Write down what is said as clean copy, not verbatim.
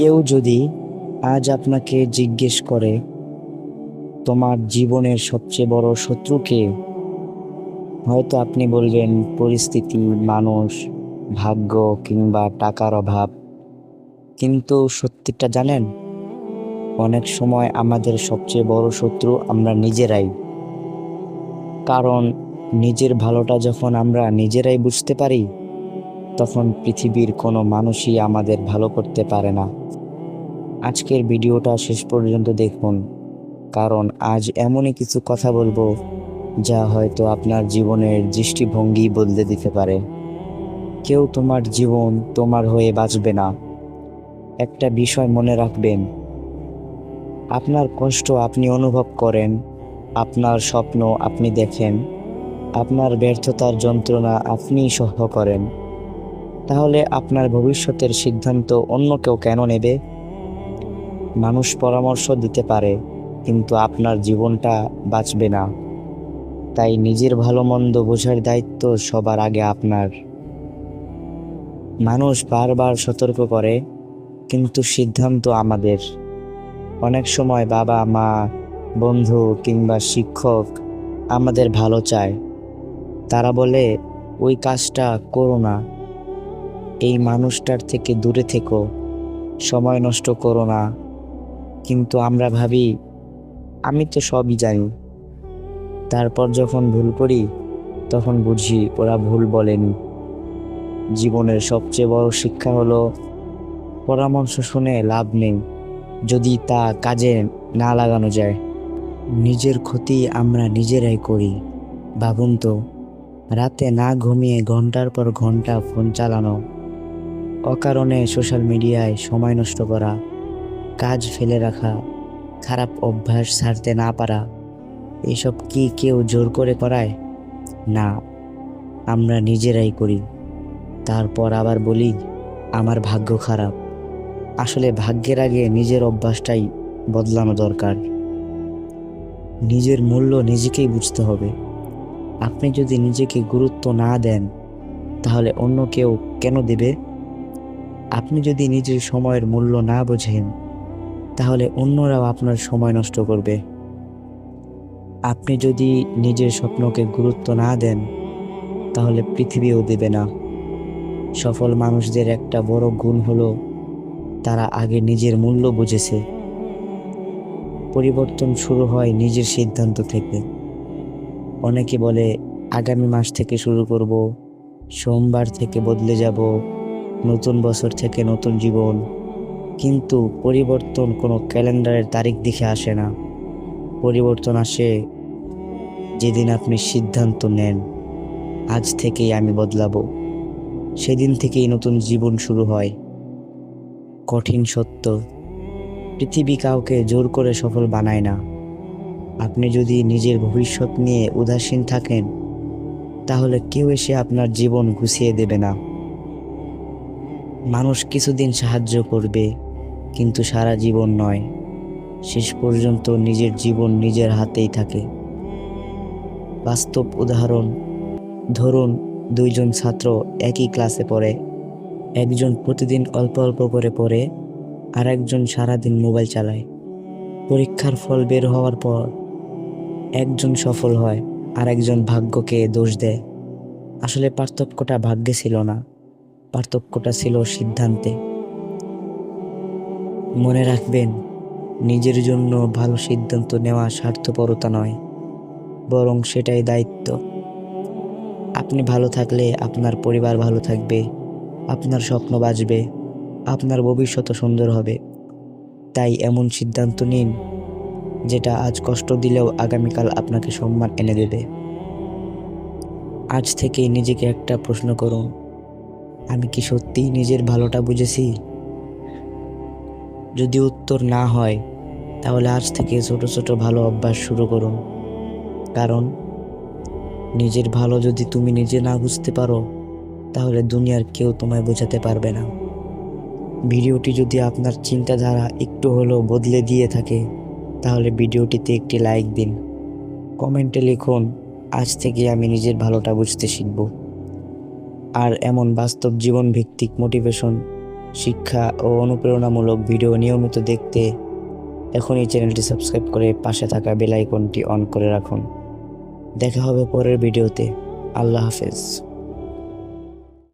কেউ যদি আজ আপনাকে জিজ্ঞেস করে তোমার জীবনের সবচেয়ে বড় শত্রু কে, হয়তো আপনি বলবেন পরিস্থিতি, মানুষ, ভাগ্য কিংবা টাকার অভাব। কিন্তু সত্যিটা জানেন, অনেক সময় আমাদের সবচেয়ে বড় শত্রু আমরা নিজেরাই। কারণ নিজের ভালোটা যখন আমরা নিজেরাই বুঝতে পারি, তখন পৃথিবীর কোনো মানুষই আমাদের ভালো করতে পারে না। আজকের ভিডিওটা শেষ পর্যন্ত দেখুন, কারণ আজ এমনই কিছু কথা বলবো যা হয়তো আপনার জীবনের দৃষ্টিভঙ্গি বদলে দিতে পারে। কেউ তোমার জীবন তোমার হয়ে বাঁচবে না। একটা বিষয় মনে রাখবেন, আপনার কষ্ট আপনি অনুভব করেন, আপনার স্বপ্ন আপনি দেখেন, আপনার ব্যর্থতার যন্ত্রণা আপনিই সহ্য করেন। তাহলে আপনার ভবিষ্যতের সিদ্ধান্ত অন্য কেউ কেন নেবে? মানুষ পরামর্শ দিতে পারে, কিন্তু আপনার জীবনটা বাঁচবে না। তাই নিজের ভালো মন্দ বোঝার দায়িত্ব সবার আগে আপনার। মানুষ বারবার সতর্ক করে, কিন্তু সিদ্ধান্ত আমাদের। অনেক সময় বাবা মা, বন্ধু কিংবা শিক্ষক আমাদের ভালো চায়। তারা বলে ওই কাজটা করো না, এই মানুষটার থেকে দূরে থেকো, সময় নষ্ট করো না। কিন্তু আমরা ভাবি আমি তো সবই জানি। তারপর যখন ভুল করি, তখন বুঝি ওরা ভুল বলেনি। জীবনের সবচেয়ে বড় শিক্ষা হলো, পরামর্শ শুনে লাভ নেই যদি তা কাজে না লাগানো যায়। নিজের ক্ষতি আমরা নিজেরাই করি। ভাবুন তো, রাতে না ঘুমিয়ে ঘন্টার পর ঘন্টা ফোন চালানো, অকারণে সোশ্যাল মিডিয়ায় সময় নষ্ট করা, কাজ ফেলে রাখা, খারাপ অভ্যাস ছাড়তে না পারা, এসব কি কেউ জোর করে করায়? না, আমরা নিজেরাই করি। তারপর আবার বলি আমার ভাগ্য খারাপ। আসলে ভাগ্যের আগে নিজের অভ্যাসটাই বদলানো দরকার। নিজের মূল্য নিজেকেই বুঝতে হবে। আপনি যদি নিজেকে গুরুত্ব না দেন, তাহলে অন্য কেউ কেন দেবে? আপনি যদি নিজের সময়ের মূল্য না বোঝেন, তাহলে অন্যরাও আপনার সময় নষ্ট করবে। আপনি যদি নিজের স্বপ্নকে গুরুত্ব না দেন, তাহলে পৃথিবীও দেবে না। সফল মানুষদের একটা বড় গুণ হলো, তারা আগে নিজের মূল্য বুঝেছে। পরিবর্তন শুরু হয় নিজের সিদ্ধান্ত থেকে। অনেকে বলে আগামী মাস থেকে শুরু করব, সোমবার থেকে বদলে যাব, নতুন বছর থেকে নতুন জীবন। কিন্তু পরিবর্তন কোনো ক্যালেন্ডারের তারিখ দেখে আসে না। পরিবর্তন আসে যেদিন আপনি সিদ্ধান্ত নেন, আজ থেকেই আমি বদলাবো। সেদিন থেকেই নতুন জীবন শুরু হয়। কঠিন সত্য, পৃথিবী কাউকে জোর করে সফল বানায় না। আপনি যদি নিজের ভবিষ্যৎ নিয়ে উদাসীন থাকেন, তাহলে কেউ এসে আপনার জীবন গুছিয়ে দেবে না। মানুষ কিছুদিন সাহায্য করবে, কিন্তু সারা জীবন নয়। শেষ পর্যন্ত নিজের জীবন নিজের হাতেই থাকে। বাস্তব উদাহরণ, ধরুন দুইজন ছাত্র একই ক্লাসে পড়ে। একজন প্রতিদিন অল্প অল্প করে পড়ে, আর একজন সারাদিন মোবাইল চালায়। পরীক্ষার ফল বের হওয়ার পর একজন সফল হয়, আর একজন ভাগ্যকে দোষ দেয়। আসলে পার্থক্যটা ভাগ্যে ছিল না, পার্থক্যটা ছিল সিদ্ধান্তে। মনে রাখবেন, নিজের জন্য ভালো সিদ্ধান্ত নেওয়া স্বার্থপরতা নয়, বরং সেটাই দায়িত্ব। আপনি ভালো থাকলে আপনার পরিবার ভালো থাকবে, আপনার স্বপ্ন বাঁচবে, আপনার ভবিষ্যৎ সুন্দর হবে। তাই এমন সিদ্ধান্ত নিন যেটা আজ কষ্ট দিলেও আগামীকাল আপনাকে সম্মান এনে দেবে। আজ থেকেই নিজেকে একটা প্রশ্ন করুন, আমি কি সত্যিই নিজের ভালোটা বুঝেছি? যদি উত্তর না হয়, তাহলে আজ থেকে ছোট ছোট ভালো অভ্যাস শুরু করুন। কারণ নিজের ভালো যদি তুমি নিজে না বুঝতে পারো, তাহলে দুনিয়ার কেউ তোমায় বোঝাতে পারবে না। ভিডিওটি যদি আপনার চিন্তাধারা একটু হলেও বদলে দিয়ে থাকে, তাহলে ভিডিওটিতে একটি লাইক দিন। কমেন্টে লিখুন, আজ থেকে আমি নিজের ভালোটা বুঝতে শিখব। আর এমন বাস্তব জীবন ভিত্তিক মোটিভেশন শিক্ষা ও অনুপ্রেরণামূলক ভিডিও নিয়মিত দেখতে এখনই চ্যানেলটি সাবস্ক্রাইব করে পাশে থাকা বেল আইকনটি অন করে রাখুন। দেখা হবে পরের ভিডিওতে। আল্লাহ হাফেজ।